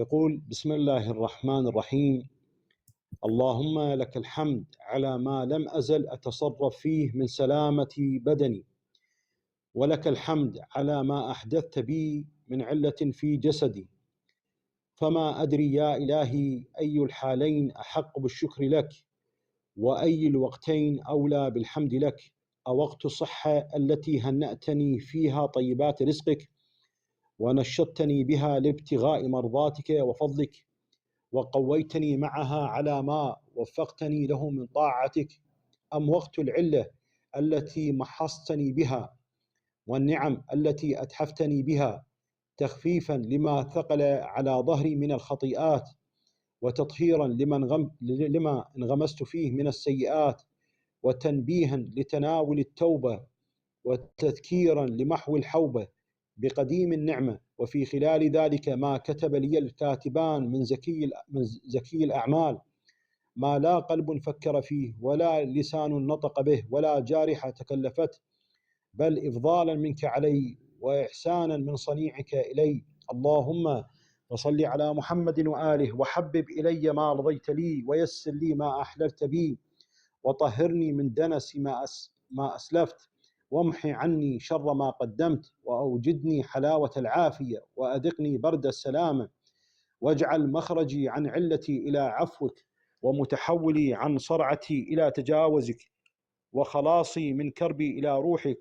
يقول: بسم الله الرحمن الرحيم. اللهم لك الحمد على ما لم أزل أتصرف فيه من سلامة بدني، ولك الحمد على ما أحدثت بي من علة في جسدي، فما أدري يا إلهي أي الحالين أحق بالشكر لك، وأي الوقتين أولى بالحمد لك، أوقت الصحة التي هنأتني فيها طيبات رزقك ونشطتني بها لابتغاء مرضاتك وفضلك، وقويتني معها على ما وفقتني له من طاعتك، أم وقت العلة التي محصتني بها والنعم التي أتحفتني بها تخفيفا لما ثقل على ظهري من الخطيئات، وتطهيرا لما انغمست فيه من السيئات، وتنبيها لتناول التوبة، وتذكيرا لمحو الحوبة بقديم النعمة. وفي خلال ذلك ما كتب لي الكاتبان من زكي الأعمال، ما لا قلب فكر فيه ولا لسان نطق به ولا جارحة تكلفته، بل إفضالا منك علي وإحسانا من صنيعك إلي. اللهم وصل على محمد وآله، وحبب إلي ما رضيت لي، ويسر لي ما أحللت بي، وطهرني من دنس ما أسلفت، وامحي عني شر ما قدمت، وأوجدني حلاوة العافية، وأذقني برد السلامة، واجعل مخرجي عن علتي إلى عفوك، ومتحولي عن صرعتي إلى تجاوزك، وخلاصي من كربي إلى روحك،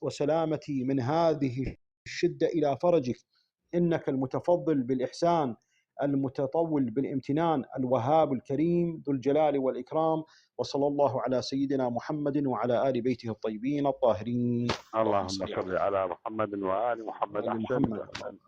وسلامتي من هذه الشدة إلى فرجك، إنك المتفضل بالإحسان، المتطول بالامتنان، الوهاب الكريم ذو الجلال والإكرام. وصلى الله على سيدنا محمد وعلى آل بيته الطيبين الطاهرين. اللهم صل على محمد وآل محمد. آل أحسنت. محمد.